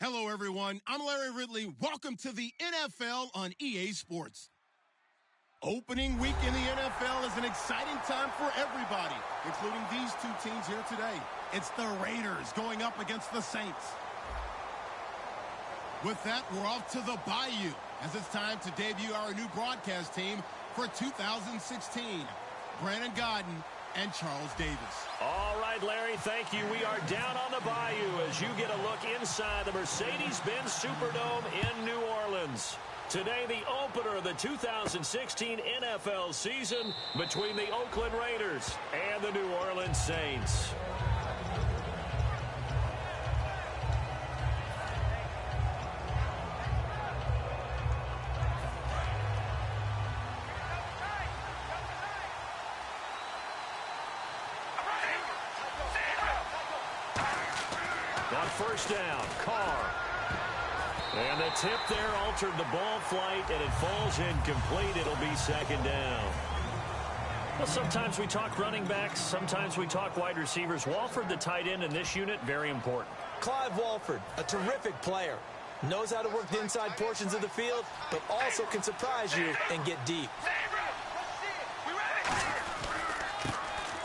Hello, everyone. I'm Larry Ridley. Welcome to the NFL on EA Sports. Opening week in the NFL is an exciting time for everybody, including these two teams here today. It's the Raiders going up against the Saints. With that, we're off to the Bayou, as it's time to debut our new broadcast team for 2016. Brandon Godden and Charles Davis. All right, Larry, thank you. We are down on the Bayou as you get a look inside the Mercedes-Benz Superdome in New Orleans. Today, the opener of the 2016 NFL season between the Oakland Raiders and the New Orleans Saints. On first down, Carr. And the tip there altered the ball flight, and it falls incomplete. It'll be second down. Well, sometimes we talk running backs, sometimes we talk wide receivers. Walford, the tight end in this unit, very important. Clive Walford, a terrific player. Knows how to work the inside portions of the field, but also can surprise you and get deep.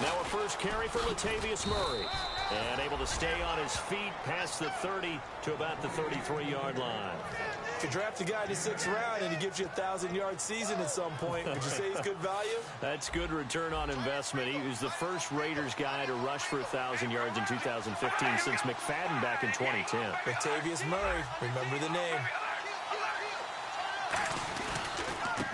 Now a first carry for Latavius Murray. And able to stay on his feet past the 30 to about the 33-yard line. If you draft a guy in the 6th round and he gives you a 1,000-yard season at some point, would you say he's good value? That's good return on investment. He was the first Raiders guy to rush for 1,000 yards in 2015 since McFadden back in 2010. Latavius Murray, remember the name.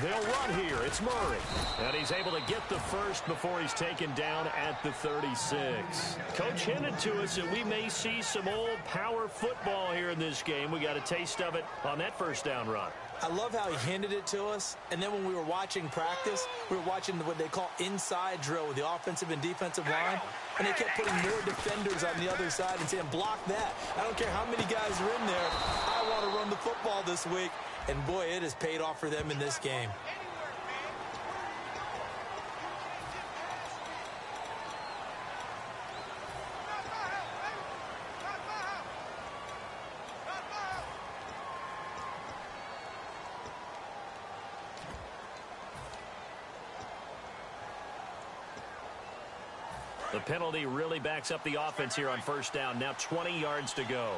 They'll run here. It's Murray. And he's able to get the first before he's taken down at the 36. Coach hinted to us that we may see some old power football here in this game. We got a taste of it on that first down run. I love how he hinted it to us. And then when we were watching practice, we were watching what they call inside drill with the offensive and defensive line. And they kept putting more defenders on the other side and saying, block that. I don't care how many guys are in there. I want to run the football this week. And, boy, it has paid off for them in this game. The penalty really backs up the offense here on first down. Now 20 yards to go.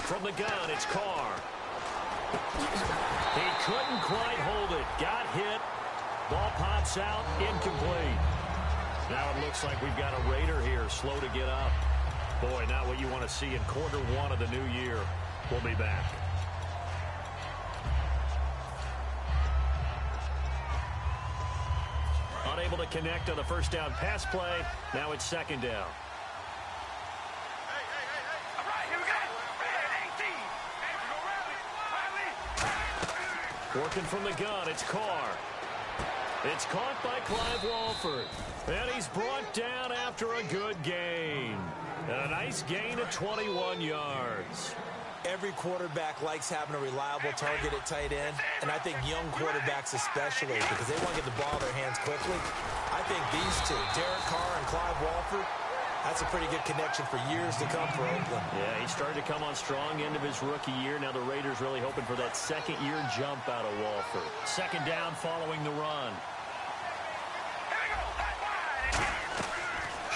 From the gun, it's Carr. He couldn't quite hold it. Got hit. Ball pops out. Incomplete. Now it looks like we've got a Raider here, slow to get up. Boy, not what you want to see in quarter one of the new year. We'll be back. Unable to connect on the first down pass play. Now it's second down. Working from the gun, it's Carr. It's caught by Clive Walford. And he's brought down after a good gain. And a nice gain of 21 yards. Every quarterback likes having a reliable target at tight end, and I think young quarterbacks especially, because they want to get the ball in their hands quickly. I think these two, Derek Carr and Clive Walford, that's a pretty good connection for years to come for Oakland. Yeah, he started to come on strong end of his rookie year. Now the Raiders really hoping for that second-year jump out of Walford. Second down following the run.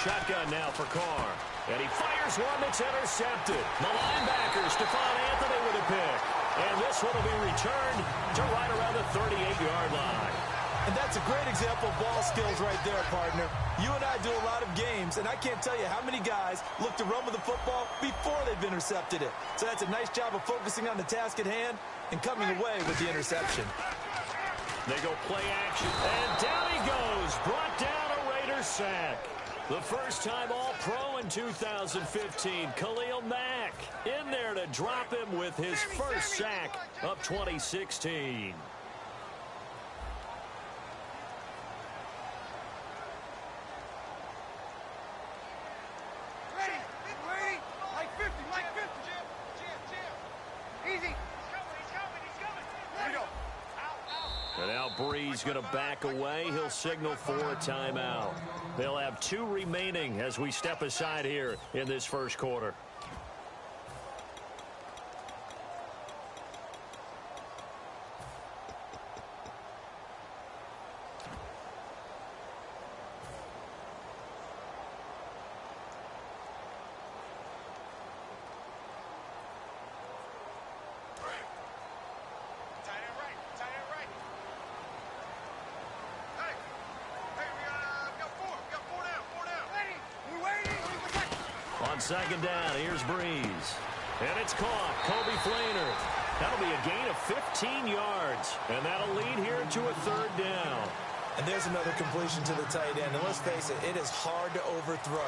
Shotgun now for Carr. And he fires one that's intercepted. The linebacker, Stephon Anthony with a pick. And this one will be returned to right around the 38-yard line. And that's a great example of ball skills right there, partner. You and I do a lot of games, and I can't tell you how many guys look to run with the football before they've intercepted it. So that's a nice job of focusing on the task at hand and coming away with the interception. They go play action, and down he goes. Brought down a Raider sack. The first time All-Pro in 2015, Khalil Mack in there to drop him with his first sack of 2016. Brees going to back away. He'll signal for a timeout. They'll have 2 remaining as we step aside here in this first quarter. On second down, here's Brees. And it's caught. Kobe Fleener. That'll be a gain of 15 yards. And that'll lead here to a 3rd down. And there's another completion to the tight end. And let's face it, it is hard to overthrow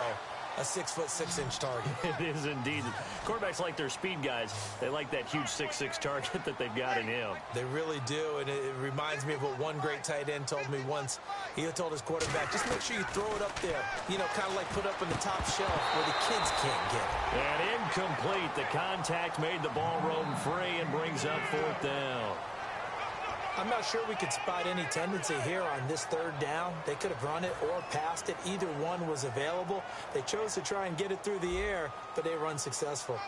a 6'6" target. It is indeed. Quarterbacks like their speed guys. They like that huge 6'6" target that they've got in him. They really do, and it reminds me of what one great tight end told me once. He told his quarterback, just make sure you throw it up there, kind of like put up in the top shelf where the kids can't get it. And incomplete. The contact made the ball roam free and brings up 4th down. I'm not sure we could spot any tendency here on this 3rd down. They could have run it or passed it. Either one was available. They chose to try and get it through the air, but they were unsuccessful.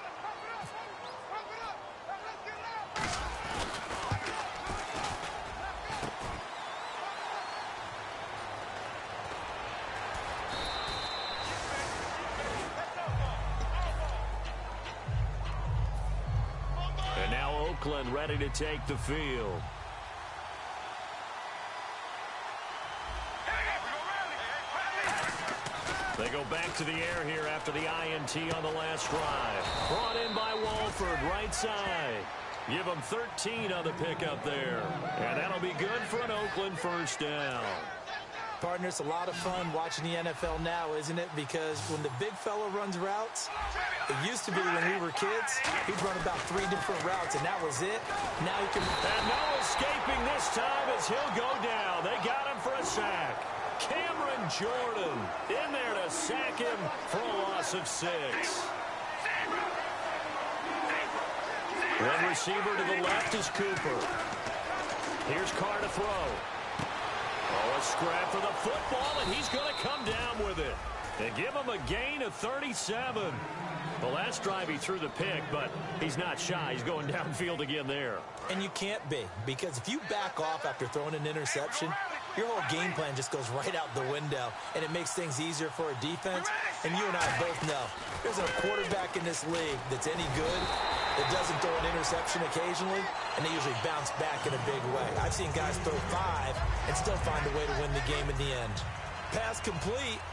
And now Oakland ready to take the field. They go back to the air here after the INT on the last drive. Brought in by Walford, right side. Give them 13 on the pickup there. And that'll be good for an Oakland 1st down. Partner, it's a lot of fun watching the NFL now, isn't it? Because when the big fella runs routes, it used to be when we were kids, he'd run about 3 different routes, and that was it. Now he can... And no escaping this time as he'll go down. They got him for a sack. Cameron Jordan in there to sack him for a loss of 6. One receiver to the left is Cooper. Here's Carr to throw. Oh, a scrap for the football, and he's going to come down with it. They give him a gain of 37. The last drive he threw the pick, but he's not shy. He's going downfield again there. And you can't be, because if you back off after throwing an interception, your whole game plan just goes right out the window, and it makes things easier for a defense. And you and I both know there's a quarterback in this league that's any good that doesn't throw an interception occasionally, and they usually bounce back in a big way. I've seen guys throw 5 and still find a way to win the game in the end. Pass complete,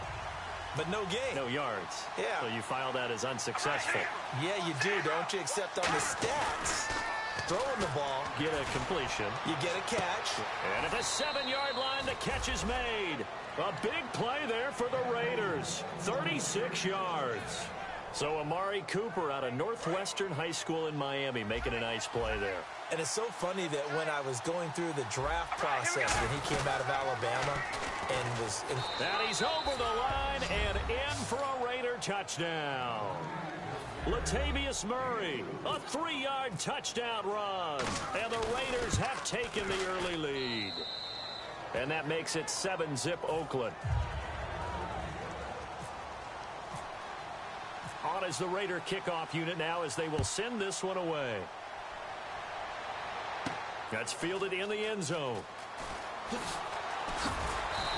but no gain. No yards. Yeah. So you file that as unsuccessful. Yeah, you do, don't you? Except on the stats, throwing the ball, Get a completion. you get a catch. And at the 7-yard line, the catch is made. A big play there for the Raiders. 36 yards. So Amari Cooper out of Northwestern High School in Miami making a nice play there. And it's so funny that when I was going through the draft process when he came out of Alabama and was... And he's over the line and in for a Raider touchdown. Latavius Murray, a 3-yard touchdown run. And the Raiders have taken the early lead. And that makes it 7-zip Oakland. On is the Raider kickoff unit now as they will send this one away. That's fielded in the end zone.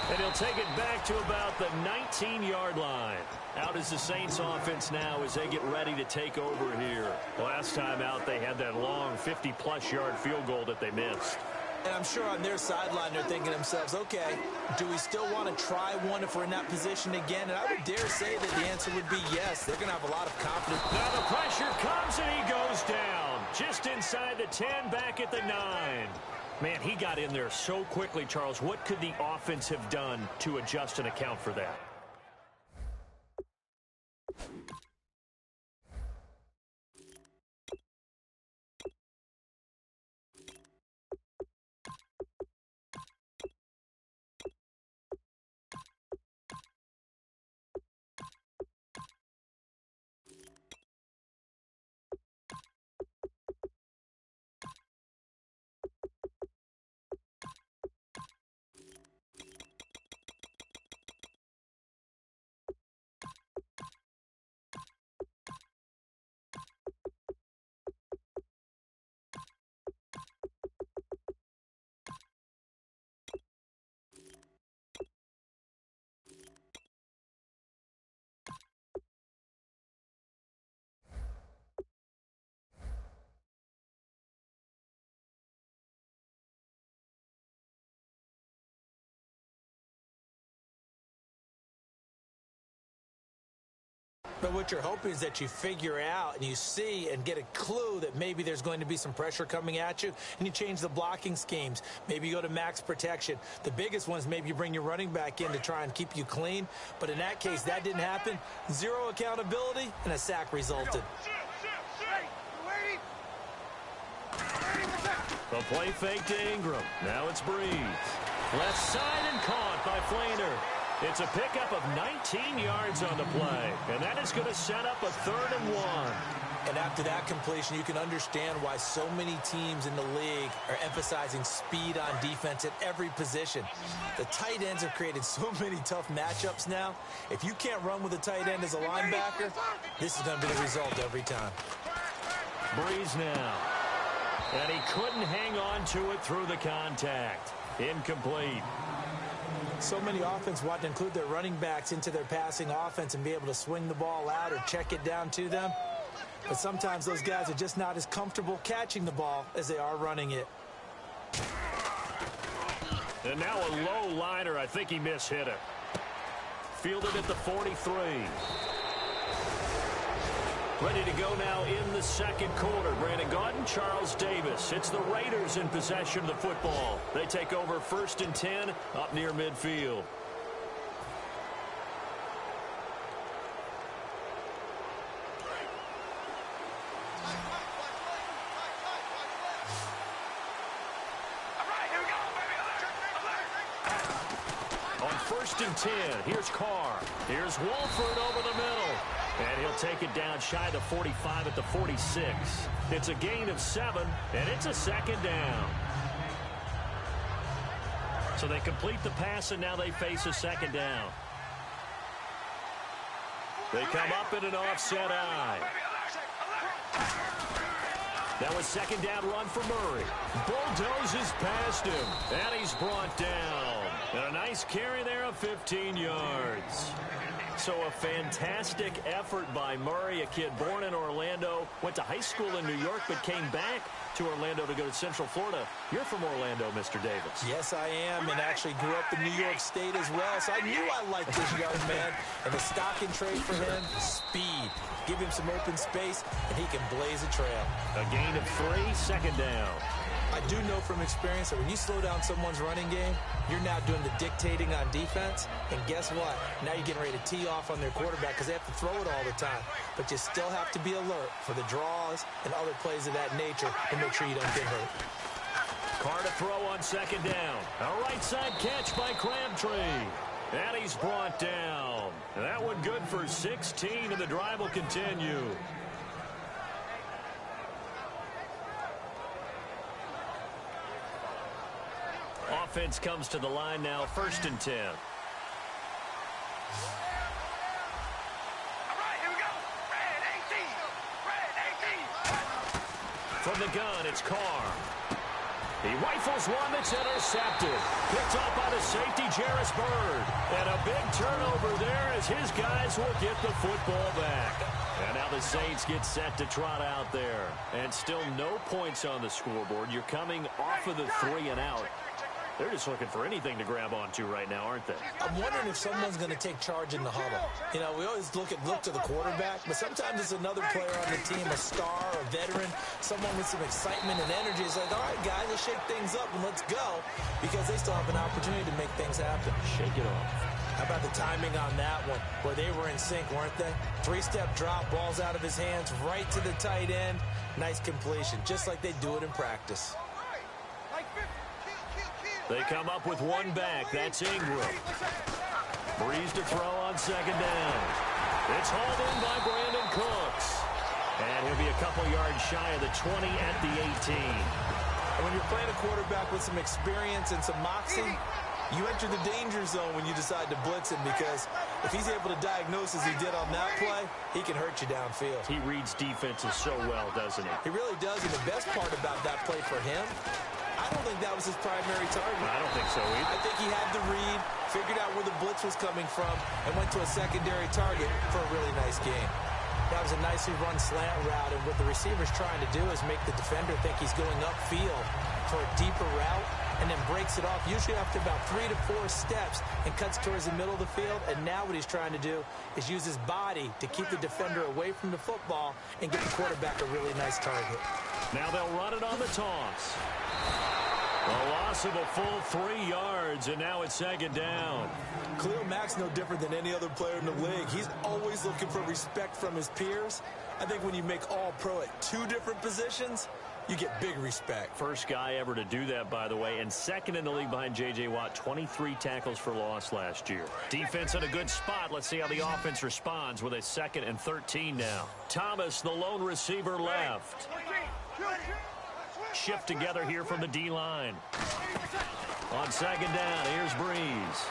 And he'll take it back to about the 19-yard line. Out is the Saints offense now as they get ready to take over here. Last time out, they had that long 50-plus yard field goal that they missed. And I'm sure on their sideline they're thinking to themselves, okay, do we still want to try one if we're in that position again? And I would dare say that the answer would be yes. They're going to have a lot of confidence. Now the pressure comes and he goes down. Just inside the 10, back at the 9. Man, he got in there so quickly, Charles. What could the offense have done to adjust and account for that? But what you're hoping is that you figure out and you see and get a clue that maybe there's going to be some pressure coming at you, and you change the blocking schemes. Maybe you go to max protection. The biggest one is maybe you bring your running back in to try and keep you clean. But in that case, that didn't happen. Zero accountability, and a sack resulted. The play fake to Ingram. Now it's Breeze. Left side and caught by Flainer. It's a pickup of 19 yards on the play, and that is going to set up a 3rd and 1. And after that completion, you can understand why so many teams in the league are emphasizing speed on defense at every position. The tight ends have created so many tough matchups now. If you can't run with a tight end as a linebacker, this is going to be the result every time. Breeze now. And he couldn't hang on to it through the contact. Incomplete. So many offenses want to include their running backs into their passing offense and be able to swing the ball out or check it down to them. But sometimes those guys are just not as comfortable catching the ball as they are running it. And now a low liner. I think he mishit it. Fielded at the 43. Ready to go now in the second quarter. Brandon Gaudin, Charles Davis. It's the Raiders in possession of the football. They take over 1st and 10 up near midfield. On 1st and 10, here's Carr. Here's Wolford over the middle. And he'll take it down shy of the 45 at the 46. It's a gain of 7, and it's a 2nd down. So they complete the pass, and now they face a 2nd down. They come up in an offset eye. That was 2nd down run for Murray. Bulldozes past him, and he's brought down. And a nice carry there of 15 yards. So a fantastic effort by Murray, a kid born in Orlando, went to high school in New York, but came back to Orlando to go to Central Florida. You're from Orlando, Mr. Davis. Yes, I am, and actually grew up in New York State as well, so I knew I liked this young man. And the stock and trade for him, speed. Give him some open space, and he can blaze a trail. A gain of 3, 2nd down. I do know from experience that when you slow down someone's running game, you're now doing the dictating on defense. And guess what? Now you're getting ready to tee off on their quarterback because they have to throw it all the time. But you still have to be alert for the draws and other plays of that nature and make sure you don't get hurt. Carr to throw on 2nd down. A right side catch by Crabtree. And he's brought down. And that one good for 16, and the drive will continue. Offense comes to the line now, 1st and 10. From the gun, it's Carr. He rifles one that's intercepted. Picked off by the safety, Jarris Byrd. And a big turnover there as his guys will get the football back. And now the Saints get set to trot out there. And still no points on the scoreboard. You're coming off of the 3 and out. They're just looking for anything to grab onto right now, aren't they? I'm wondering if someone's going to take charge in the huddle. You know, we always look to the quarterback, but sometimes it's another player on the team, a star, a veteran, someone with some excitement and energy. It's like, all right, guys, let's shake things up and let's go, because they still have an opportunity to make things happen. Shake it off. How about the timing on that one, where they were in sync, weren't they? 3-step drop, ball's out of his hands, right to the tight end. Nice completion, just like they do it in practice. They come up with one back. That's Ingram. Breeze to throw on 2nd down. It's hauled in by Brandon Cooks. And he'll be a couple yards shy of the 20 at the 18. And when you're playing a quarterback with some experience and some moxie, you enter the danger zone when you decide to blitz him, because if he's able to diagnose as he did on that play, he can hurt you downfield. He reads defenses so well, doesn't he? He really does, and the best part about that play for him, I don't think that was his primary target. I don't think so either. I think he had the read, figured out where the blitz was coming from, and went to a secondary target for a really nice game. That was a nicely run slant route, and what the receiver's trying to do is make the defender think he's going upfield. for a deeper route and then breaks it off, usually after about 3 to 4 steps, and cuts towards the middle of the field. And now what he's trying to do is use his body to keep the defender away from the football and get the quarterback a really nice target. Now they'll run it on the toss. A loss of a full 3 yards, and now it's second down. Khalil Mack's no different than any other player in the league. He's always looking for respect from his peers. I think when you make all-pro at 2 different positions, you get big respect. First guy ever to do that, by the way, and second in the league behind J.J. Watt, 23 tackles for loss last year. Defense in a good spot. Let's see how the offense responds with a 2nd and 13 now. Thomas, the lone receiver, left. Shift together here from the D-line. On 2nd down, here's Breeze.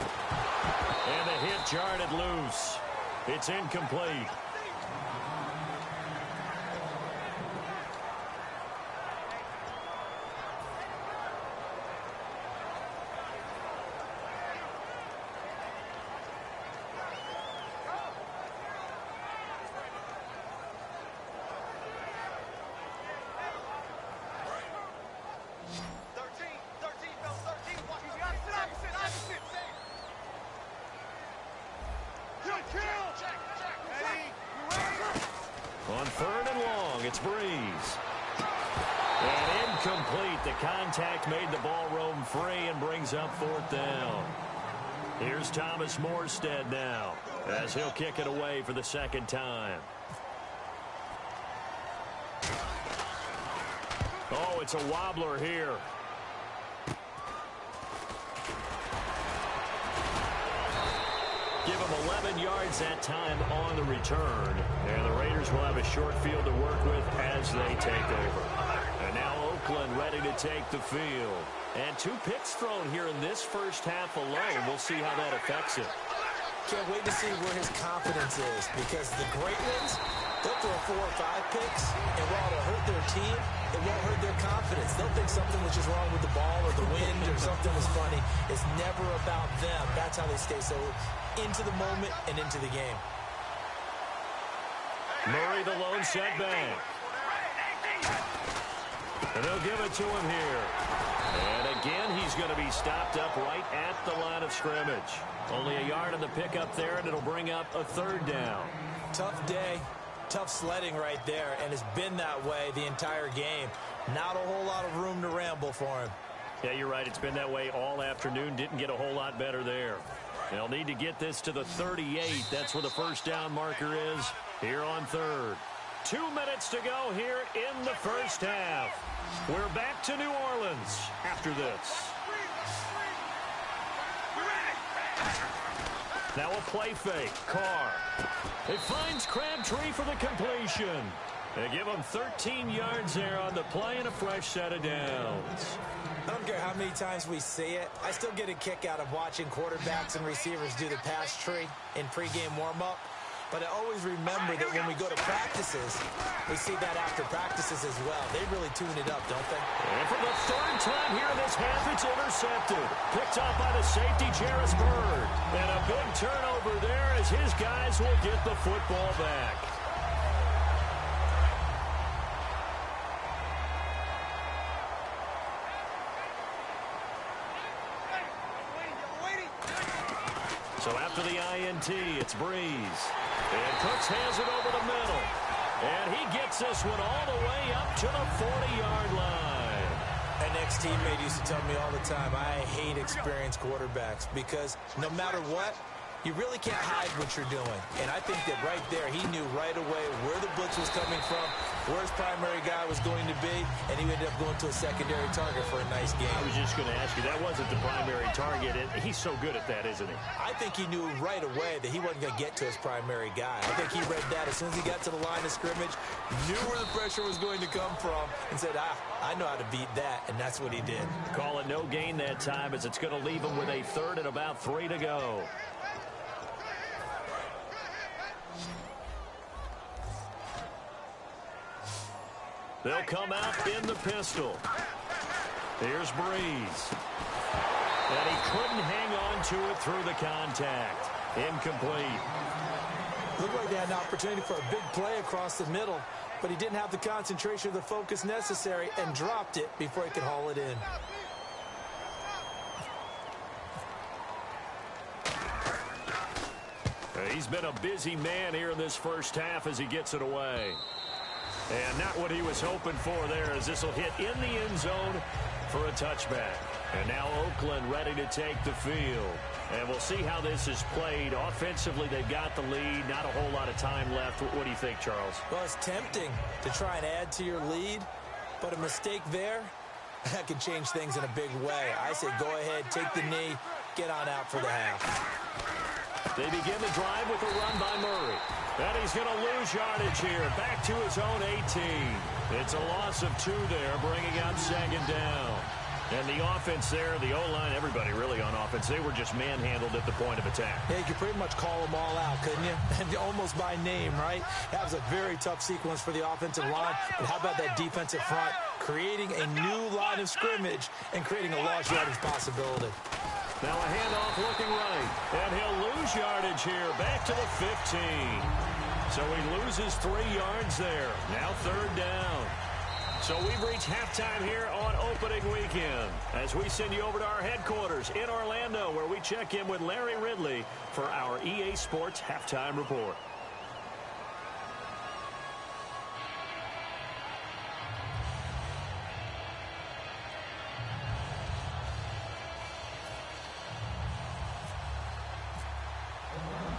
And the hit jarred it loose. It's incomplete. On 3rd and long, it's Breeze. And incomplete. The contact made the ball roam free and brings up 4th down. Here's Thomas Morstead now, as he'll kick it away for the 2nd time. Oh, it's a wobbler here. Give him 11 yards that time on the return. And the Raiders will have a short field to work with as they take over. And now Oakland ready to take the field. And 2 picks thrown here in this first half alone. We'll see how that affects it. Can't wait to see where his confidence is, because the great ones, they'll throw 4 or 5 picks, and while it'll hurt their team, it won't hurt their confidence. They'll think something was just wrong with the ball or the wind or something was funny. It's never about them. That's how they stay so into the moment and into the game. Murray, the lone setback. And they'll give it to him here. And again, he's going to be stopped up right at the line of scrimmage. Only a yard on the pickup there, and it'll bring up a 3rd down. Tough day, tough sledding right there, and it's been that way the entire game. Not a whole lot of room to ramble for him. Yeah, you're right. It's been that way all afternoon. Didn't get a whole lot better there. They'll need to get this to the 38. That's where the 1st down marker is here on 3rd. 2 minutes to go here in the first half. We're back to New Orleans after this. Now a play fake. Carr. It finds Crabtree for the completion. They give him 13 yards there on the play and a fresh set of downs. I don't care how many times we see it. I still get a kick out of watching quarterbacks and receivers do the pass tree in pregame warm-up. But I always remember that when we go to practices, we see that after practices as well. They really tune it up, don't they? And for the 3rd time here in this half, it's intercepted. Picked up by the safety, Jarris Bird. And a big turnover there as his guys will get the football back. So after the INT, it's Breeze. And Cooks hands it over the middle. And he gets this one all the way up to the 40-yard line. An ex-teammate used to tell me all the time, I hate experienced quarterbacks because no matter what, you really can't hide what you're doing. And I think that right there, he knew right away where the blitz was coming from, where his primary guy was going to be, and he ended up going to a secondary target for a nice game. I was just going to ask you, that wasn't the primary target, and he's so good at that, isn't he? I think he knew right away that he wasn't going to get to his primary guy. I think he read that as soon as he got to the line of scrimmage, knew where the pressure was going to come from, and said, I know how to beat that, and that's what he did. Call it no gain that time as it's going to leave him with a 3rd and about 3 to go. They'll come out in the pistol. Here's Breeze. And he couldn't hang on to it through the contact. Incomplete. Looked like they had an opportunity for a big play across the middle. but he didn't have the concentration or the focus necessary and dropped it before he could haul it in. He's been a busy man here in this first half as he gets it away. And not what he was hoping for there, as this will hit in the end zone for a touchback. And now Oakland ready to take the field. And we'll see how this is played. Offensively, they've got the lead. Not a whole lot of time left. What do you think, Charles? Well, it's tempting to try and add to your lead, but a mistake there, that could change things in a big way. I say go ahead, take the knee, get on out for the half. They begin the drive with a run by Murray. And he's going to lose yardage here. Back to his own 18. It's a loss of 2 there, bringing up second down. And the offense there, the O-line, everybody really on offense, they were just manhandled at the point of attack. Yeah, you could pretty much call them all out, couldn't you? And almost by name, right? That was a very tough sequence for the offensive line. But how about that defensive front creating a new line of scrimmage and creating a lost yardage possibility? Now a handoff looking right. And he'll lose yardage here. Back to the 15. So he loses 3 yards there. Now third down. So we've reached halftime here on opening weekend as we send you over to our headquarters in Orlando, where we check in with Larry Ridley for our EA Sports Halftime Report.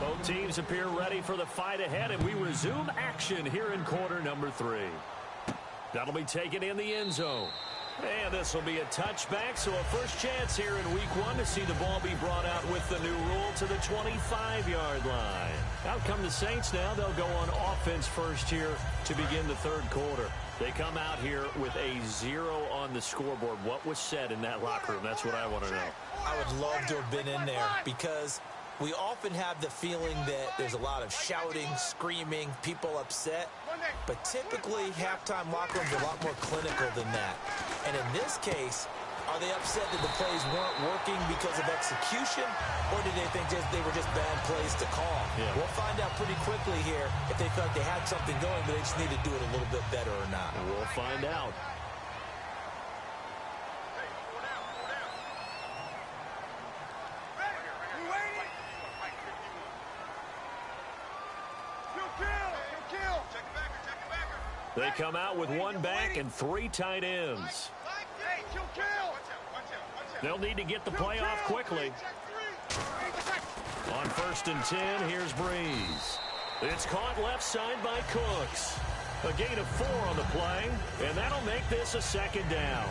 Both teams appear ready for the fight ahead, and we resume action here in quarter number 3. That'll be taken in the end zone. And this will be a touchback, so a first chance here in week 1 to see the ball be brought out with the new rule to the 25-yard line. Out come the Saints now. They'll go on offense first here to begin the third quarter. They come out here with a 0 on the scoreboard. What was said in that locker room? That's what I want to know. I would love to have been in there because we often have the feeling that there's a lot of shouting, screaming, people upset. But typically, halftime locker rooms are a lot more clinical than that. And in this case, are they upset that the plays weren't working because of execution? Or did they think they were just bad plays to call? Yeah. We'll find out pretty quickly here if they felt they had something going, but they just need to do it a little bit better or not. And we'll find out. They come out with 1 back and 3 tight ends. They'll need to get the play off quickly. On 1st and 10, here's Breeze. It's caught left side by Cooks. A gain of 4 on the play, and that'll make this a second down.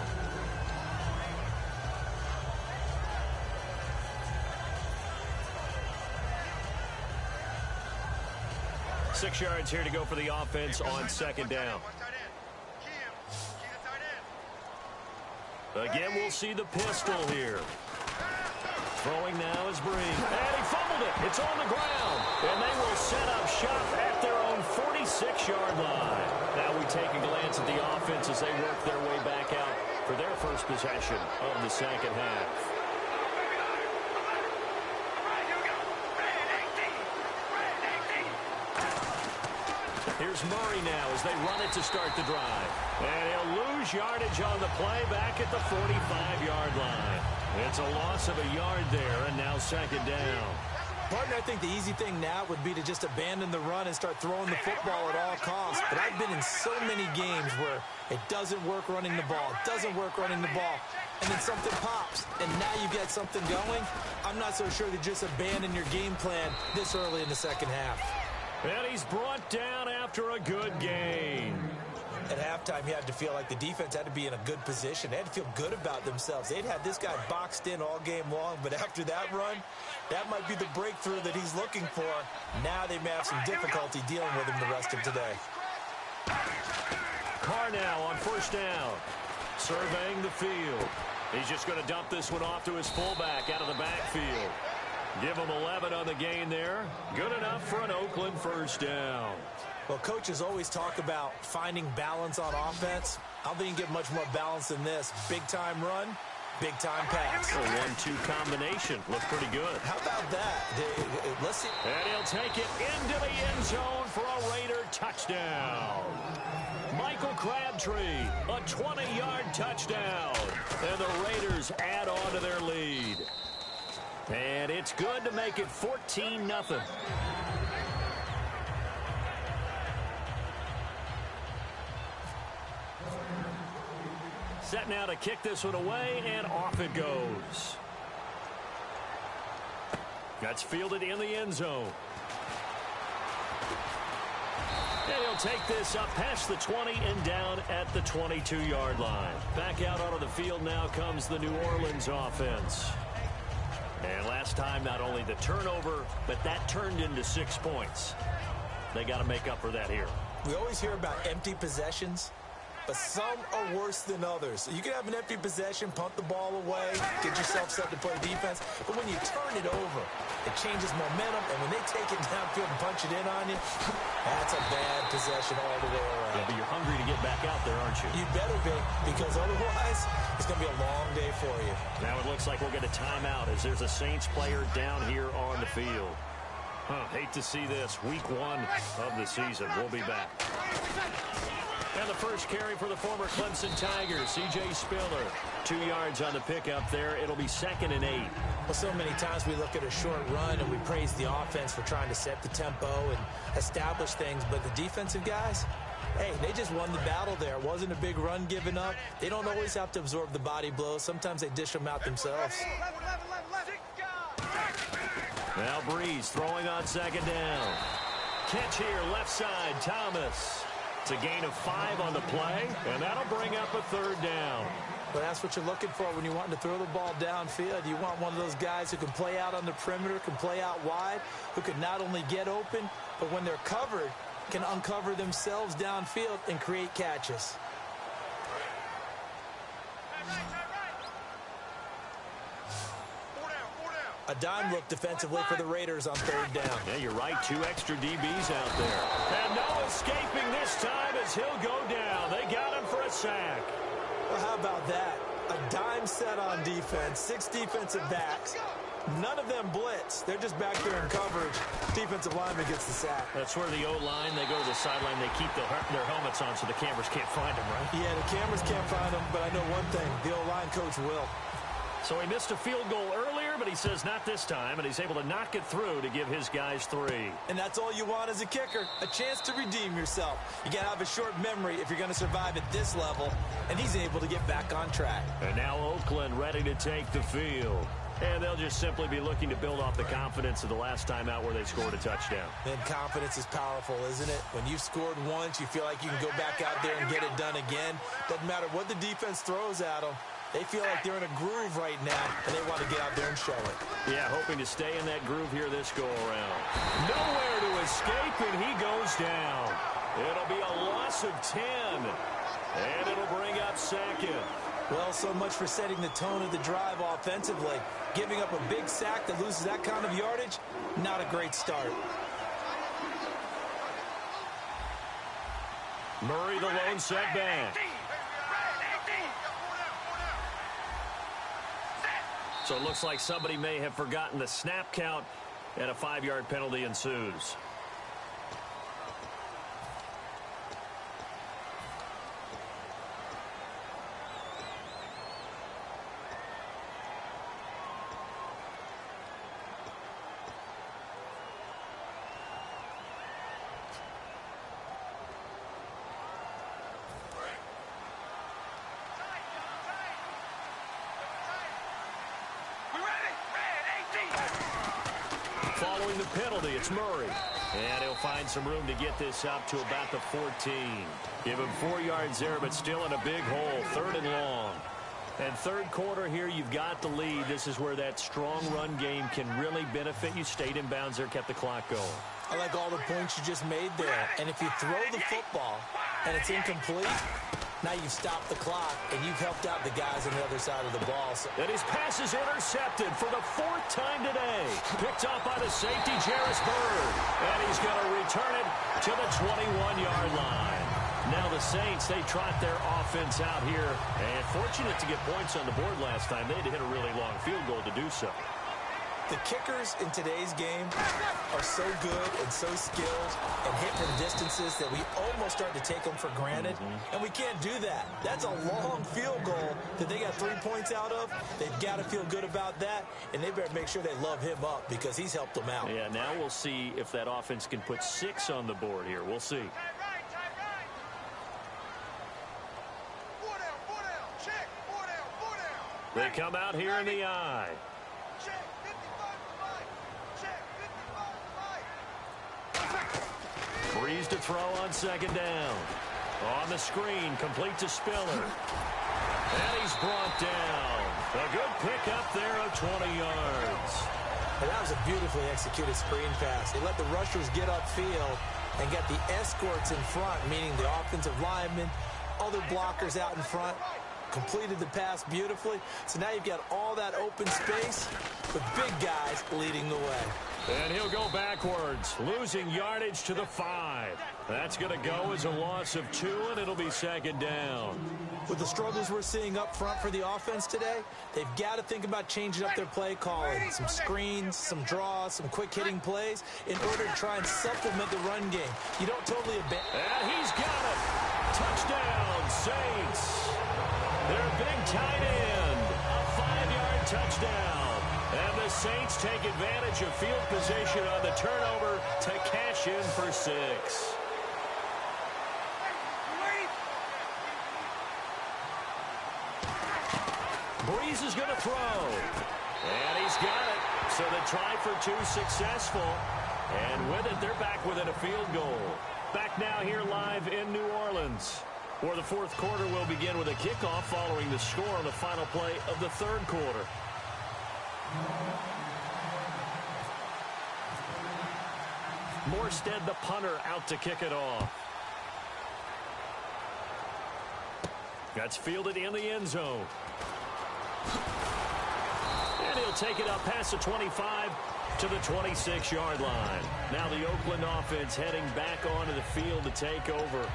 Six yards here to go for the offense on second down. Again, we'll see the pistol here. Throwing now is Breeze. And he fumbled it. It's on the ground. And they will set up shop at their own 46-yard line. Now we take a glance at the offense as they work their way back out for their first possession of the second half. Here's Murray now as they run it to start the drive. And he'll lose yardage on the play back at the 45-yard line. It's a loss of a yard there, and now second down. Partner, I think the easy thing now would be to just abandon the run and start throwing the football at all costs. But I've been in so many games where it doesn't work running the ball, and then something pops, and now you get something going. I'm not so sure to just abandon your game plan this early in the second half. And he's brought down after a good gain. At halftime, you had to feel like the defense had to be in a good position. They had to feel good about themselves. They'd had this guy boxed in all game long, but after that run, that might be the breakthrough that he's looking for. Now they may have some difficulty dealing with him the rest of today. Carr now on first down, surveying the field. He's just going to dump this one off to his fullback out of the backfield. Give him 11 on the gain there. Good enough for an Oakland first down. Well, coaches always talk about finding balance on offense. I don't think you can get much more balance than this. Big-time run, Big-time pass. A 1-2 combination. Looked pretty good. How about that? Let's see. And he'll take it into the end zone for a Raider touchdown. Michael Crabtree, a 20-yard touchdown. And the Raiders add on to their lead. And it's good to make it 14-0. Set now to kick this one away, and off it goes. That's fielded in the end zone. And he'll take this up past the 20 and down at the 22-yard line. Back out onto the field now comes the New Orleans offense. And last time, not only the turnover, but that turned into 6 points. They got to make up for that here. We always hear about empty possessions, but some are worse than others. You can have an empty possession, punt the ball away, get yourself set to play defense, but when you turn it over, it changes momentum, and when they take it downfield and punch it in on you, that's a bad possession all the way around. Yeah, but you're hungry to get back out there, aren't you? You better be, because otherwise, it's going to be a long day for you. Now it looks like we'll get a timeout as there's a Saints player down here on the field. Hate to see this. Week 1 of the season. We'll be back. And the first carry for the former Clemson Tigers, C.J. Spiller. 2 yards on the pickup there. It'll be 2nd and 8. Well, so many times we look at a short run and we praise the offense for trying to set the tempo and establish things. But the defensive guys, hey, they just won the battle there. It wasn't a big run given up. They don't always have to absorb the body blows. Sometimes they dish them out themselves. Now Breeze throwing on 2nd down. Catch here, left side, Thomas. It's a gain of 5 on the play, and that'll bring up a 3rd down. But that's what you're looking for when you want to throw the ball downfield. You want one of those guys who can play out on the perimeter, can play out wide, who can not only get open, but when they're covered, can uncover themselves downfield and create catches. A dime look defensively for the Raiders on 3rd down. Yeah, you're right. 2 extra DBs out there. And no escaping this time as he'll go down. They got him for a sack. Well, how about that? A dime set on defense, 6 defensive backs. None of them blitz. They're just back there in coverage. Defensive lineman gets the sack. That's where the O-line, they go to the sideline, they keep their helmets on so the cameras can't find them, right? Yeah, the cameras can't find them, but I know one thing. The O-line coach will. So he missed a field goal earlier, but he says not this time, and he's able to knock it through to give his guys 3. And that's all you want as a kicker, a chance to redeem yourself. You got to have a short memory if you're going to survive at this level, and he's able to get back on track. And now Oakland ready to take the field. And they'll just simply be looking to build off the confidence of the last time out where they scored a touchdown. And confidence is powerful, isn't it? When you've scored once, you feel like you can go back out there and get it done again. Doesn't matter what the defense throws at them. They feel like they're in a groove right now, and they want to get out there and show it. Yeah, hoping to stay in that groove here this go-around. Nowhere to escape, and he goes down. It'll be a loss of 10, and it'll bring up 2nd. Well, so much for setting the tone of the drive offensively. Giving up a big sack that loses that kind of yardage, not a great start. Murray, the lone setback. So it looks like somebody may have forgotten the snap count, and a 5-yard penalty ensues. Following the penalty, it's Murray. And he'll find some room to get this up to about the 14. Give him 4 yards there, but still in a big hole. 3rd and long. And 3rd quarter here, you've got the lead. This is where that strong run game can really benefit you. Stayed in bounds there, kept the clock going. I like all the points you just made there. And if you throw the football and it's incomplete, now you've stopped the clock, and you've helped out the guys on the other side of the ball. And his pass is intercepted for the 4th time today. Picked off by the safety, Jarris Bird. And he's going to return it to the 21-yard line. Now the Saints, they trot their offense out here. And fortunate to get points on the board last time. They had to hit a really long field goal to do so. The kickers in today's game are so good and so skilled and hit from distances that we almost start to take them for granted. And we can't do that. That's a long field goal that they got 3 points out of. They've got to feel good about that, and they better make sure they love him up because he's helped them out. Yeah, now we'll see if that offense can put 6 on the board here. We'll see. They come out here in the eye. Breeze to throw on second down. On the screen, complete to Spiller. And he's brought down. A good pickup there of 20 yards. And that was a beautifully executed screen pass. They let the rushers get upfield and get the escorts in front, meaning the offensive linemen, other blockers out in front. Completed the pass beautifully. So now you've got all that open space with big guys leading the way. And he'll go backwards, losing yardage to the 5. That's going to go as a loss of 2, and it'll be second down. With the struggles we're seeing up front for the offense today, they've got to think about changing up their play calling. Some screens, some draws, some quick-hitting plays in order to try and supplement the run game. You don't totally abandon. And he's got it. Touchdown, Saints. Their big tight end. A 5-yard touchdown. And the Saints take advantage of field position on the turnover to cash in for 6. Breeze is going to throw. And he's got it. So the try for 2 successful. And with it, they're back within a field goal. Back now here live in New Orleans. For the fourth quarter, will begin with a kickoff following the score on the final play of the third quarter. Morstead, the punter, out to kick it off. That's fielded in the end zone. And he'll take it up past the 25 to the 26-yard line. Now the Oakland offense heading back onto the field to take over.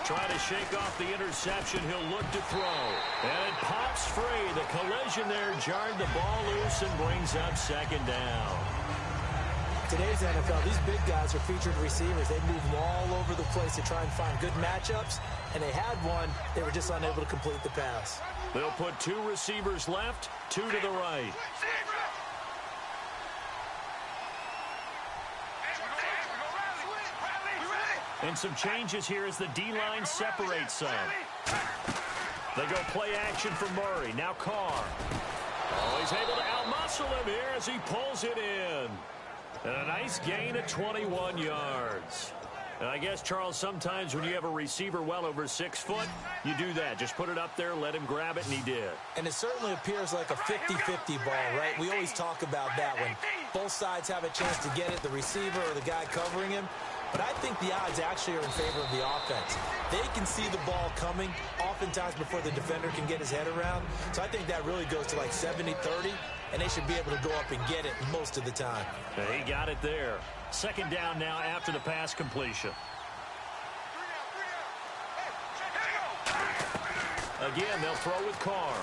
Trying to shake off the interception. He'll look to throw. And it pops free. The collision there jarred the ball loose and brings up second down. Today's NFL, these big guys are featured receivers. They move them all over the place to try and find good matchups. And they had one. They were just unable to complete the pass. They'll put 2 receivers left, 2 to the right. And some changes here as the D-line separates some. They go play action for Murray. Now Carr. Oh, he's able to outmuscle him here as he pulls it in. And a nice gain of 21 yards. And I guess, Charles, sometimes when you have a receiver well over 6 foot, you do that. Just put it up there, let him grab it, and he did. And it certainly appears like a 50-50 ball, right? We always talk about that when both sides have a chance to get it, the receiver or the guy covering him. But I think the odds actually are in favor of the offense. They can see the ball coming oftentimes before the defender can get his head around. So I think that really goes to like 70-30, and they should be able to go up and get it most of the time. He got it there. Second down now after the pass completion. Again, they'll throw with Carr.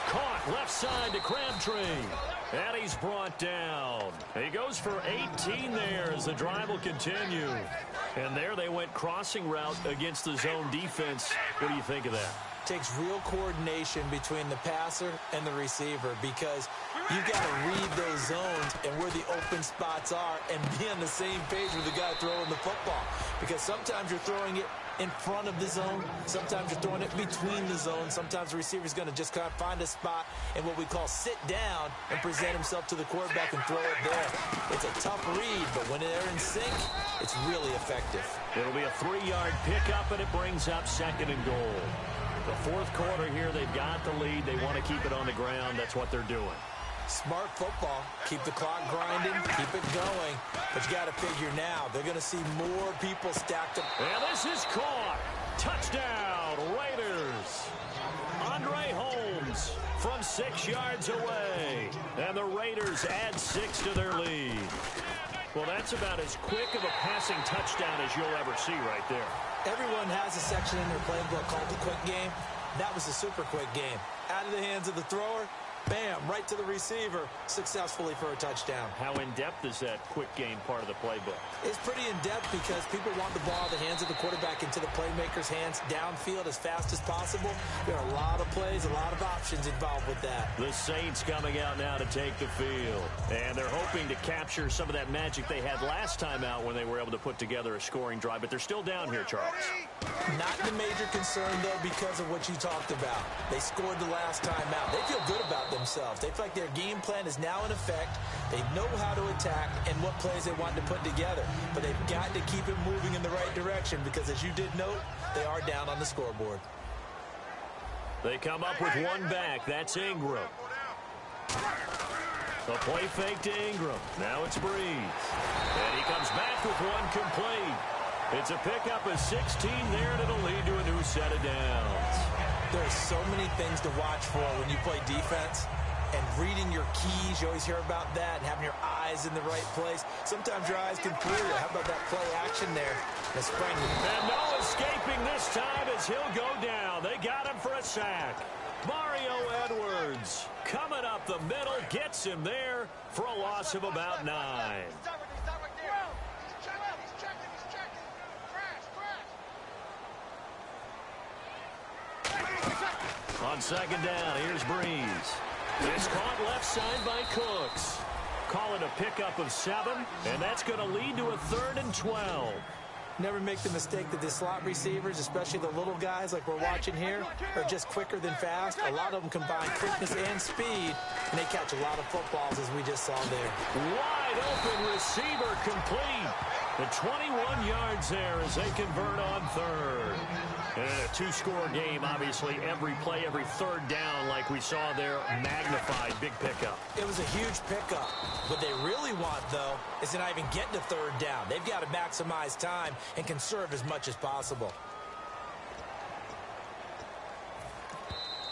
Caught left side to Crabtree. And he's brought down. He goes for 18 there as the drive will continue. And there they went crossing route against the zone defense. What do you think of that? Takes real coordination between the passer and the receiver because you've got to read those zones and where the open spots are and be on the same page with the guy throwing the football. Because sometimes you're throwing it in front of the zone. Sometimes you're throwing it between the zones. Sometimes the receiver's going to just kind of find a spot and what we call sit down and present himself to the quarterback and throw it there. It's a tough read, but when they're in sync, it's really effective. It'll be a 3-yard pickup, and it brings up second and goal. The fourth quarter here, they've got the lead. They want to keep it on the ground. That's what they're doing. Smart football. Keep the clock grinding. Keep it going. But you got to figure now, they're going to see more people stacked up. And this is caught. Touchdown, Raiders. Andre Holmes from 6 yards away. And the Raiders add 6 to their lead. Well, that's about as quick of a passing touchdown as you'll ever see right there. Everyone has a section in their playbook called the quick game. That was a super quick game. Out of the hands of the thrower, bam, right to the receiver, successfully for a touchdown. How in-depth is that quick game part of the playbook? It's pretty in-depth because people want the ball in the hands of the quarterback into the playmaker's hands downfield as fast as possible. There are a lot of plays, a lot of options involved with that. The Saints coming out now to take the field. And they're hoping to capture some of that magic they had last time out when they were able to put together a scoring drive. But they're still down here, Charles. Not the major concern, though, because of what you talked about. They scored the last time out. They feel good about themselves. They feel like their game plan is now in effect. They know how to attack and what plays they want to put together. But they've got to keep it moving in the right direction because, as you did note, they are down on the scoreboard. They come up with one back. That's Ingram. A play fake to Ingram. Now it's Breeze. And he comes back with one complete. It's a pickup of 16 there, and it'll lead to a new set of downs. There's so many things to watch for when you play defense. And reading your keys, you always hear about that, and having your eyes in the right place. Sometimes your eyes can fool you. How about that play action there? And no escaping this time as he'll go down. They got him for a sack. Mario Edwards coming up the middle, gets him there for a loss of about 9. On second down, here's Breeze. It's caught left side by Cooks. Call it a pickup of 7, and that's going to lead to a 3rd and 12. Never make the mistake that the slot receivers, especially the little guys like we're watching here, are just quicker than fast. A lot of them combine quickness and speed, and they catch a lot of footballs, as we just saw there. Wide open receiver complete. The 21 yards there as they convert on 3rd. And in a 2-score game, obviously, every play, every 3rd down, like we saw there, magnified, big pickup. It was a huge pickup. What they really want, though, is to not even get to 3rd down. They've got to maximize time and conserve as much as possible.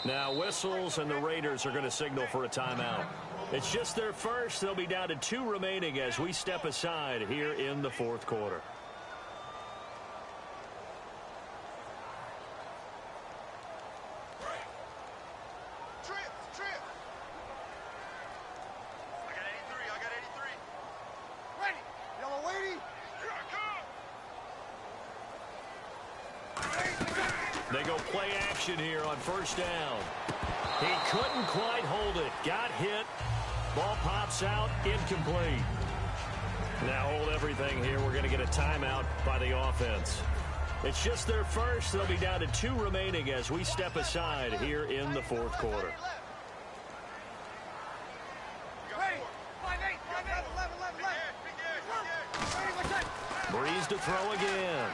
Now, whistles, and the Raiders are going to signal for a timeout. It's just their first. They'll be down to 2 remaining as we step aside here in the 4th quarter. They go play action here on 1st down. He couldn't quite hold it. Got hit. Ball pops out. Incomplete. Now hold everything here. We're going to get a timeout by the offense. It's just their first. They'll be down to 2 remaining as we step aside here in the 4th quarter. Breeze to throw again.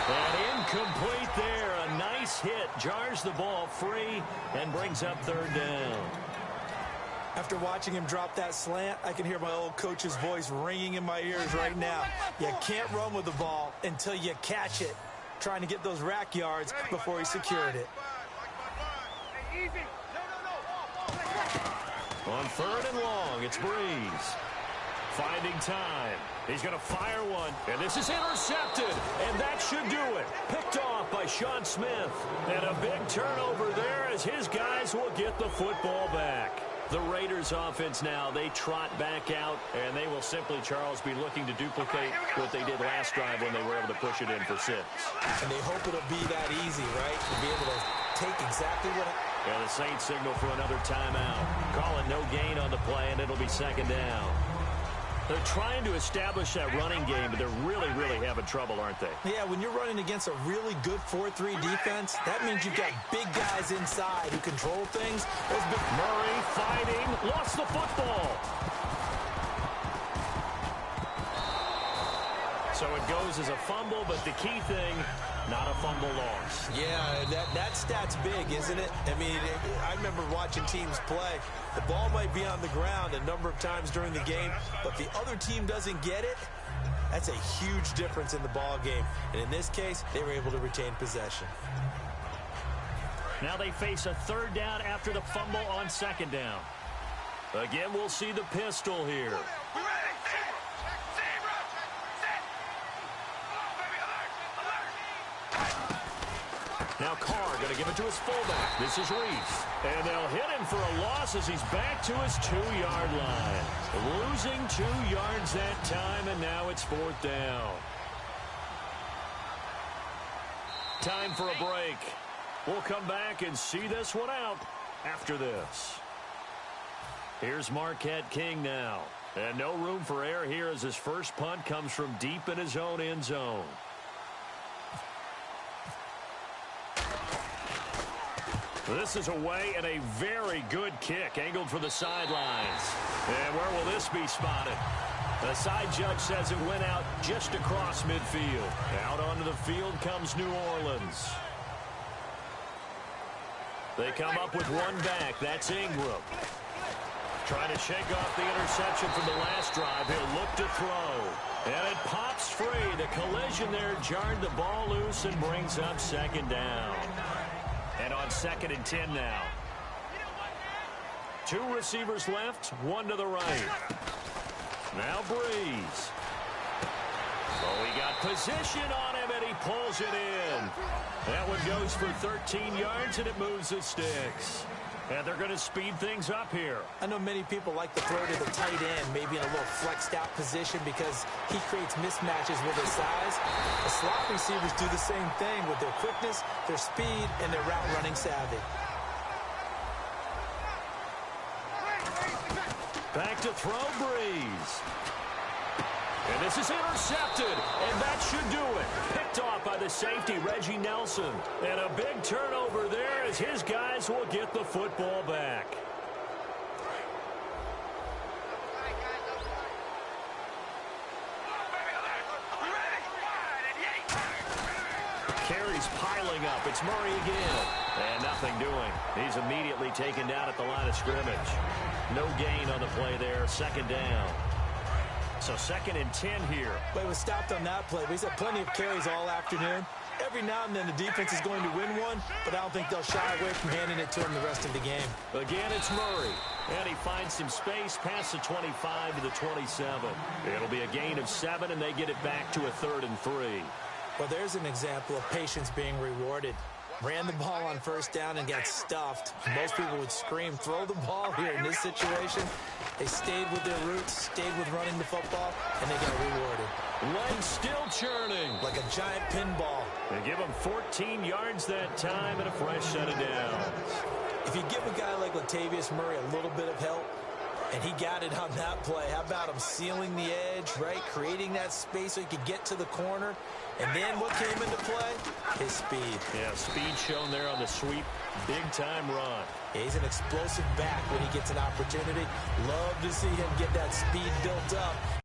And incomplete there. A nice hit. Jars the ball free and brings up 3rd down. After watching him drop that slant, I can hear my old coach's voice ringing in my ears right now. You can't run with the ball until you catch it. Trying to get those rack yards before he secured it. On 3rd and long, it's Breeze. Finding time. He's going to fire one. And this is intercepted. And that should do it. Picked off by Sean Smith. And a big turnover there as his guys will get the football back. The Raiders offense now, they trot back out, and they will simply, Charles, be looking to duplicate what they did last drive when they were able to push it in for 6. And they hope it'll be that easy, right? To be able to take exactly what... And the Saints signal for another timeout. Call it no gain on the play, and it'll be 2nd down. They're trying to establish that running game, but they're really, really having trouble, aren't they? Yeah, when you're running against a really good 4-3 defense, that means you've got big guys inside who control things. Murray fighting, lost the football. So it goes as a fumble, but the key thing, not a fumble loss. Yeah, that stat's big, isn't it? I mean, I remember watching teams play. The ball might be on the ground a number of times during the game, but if the other team doesn't get it, That's a huge difference in the ball game. And in this case, they were able to retain possession. Now they face a third down after the fumble on second down. Again, we'll see the pistol here. Now Carr going to give it to his fullback. This is Reese. And they'll hit him for a loss as he's back to his 2-yard line. Losing 2 yards that time, and now it's fourth down. Time for a break. We'll come back and see this one out after this. Here's Marquette King now. And no room for error here as his first punt comes from deep in his own end zone. This is away and a very good kick angled for the sidelines. And where will this be spotted? The side judge says it went out just across midfield. Out onto the field comes New Orleans. They come up with one back. That's Ingram. Trying to shake off the interception from the last drive. He'll look to throw. And it pops free. The collision there jarred the ball loose and brings up second down. And on 2nd and 10 now. 2 receivers left, 1 to the right. Now Breeze. Oh, he got position on him, and he pulls it in. That one goes for 13 yards, and it moves the sticks. And they're going to speed things up here. I know many people like to throw to the tight end, maybe in a little flexed out position because he creates mismatches with his size. The slot receivers do the same thing with their quickness, their speed, and their route running savvy. Back to throw, Breeze. And this is intercepted, and that should do it. Picked off by the safety, Reggie Nelson. And a big turnover there as his guys will get the football back. Carries piling up. It's Murray again. And nothing doing. He's immediately taken down at the line of scrimmage. No gain on the play there. Second down. So 2nd and 10 here. But it was stopped on that play. We've had plenty of carries all afternoon. Every now and then the defense is going to win one, but I don't think they'll shy away from handing it to him the rest of the game. Again, it's Murray. And he finds some space past the 25 to the 27. It'll be a gain of 7, and they get it back to a 3rd and 3. Well, there's an example of patience being rewarded. Ran the ball on first down and got stuffed. Most people would scream, throw the ball here in this situation. They stayed with their roots, stayed with running the football, and they got rewarded. Legs still churning. Like a giant pinball. They give him 14 yards that time and a fresh set of downs. If you give a guy like Latavius Murray a little bit of help, and he got it on that play, how about him sealing the edge, right? Creating that space so he could get to the corner. And then what came into play? His speed. Yeah, speed shown there on the sweep. Big-time run. Yeah, he's an explosive back when he gets an opportunity. Love to see him get that speed built up.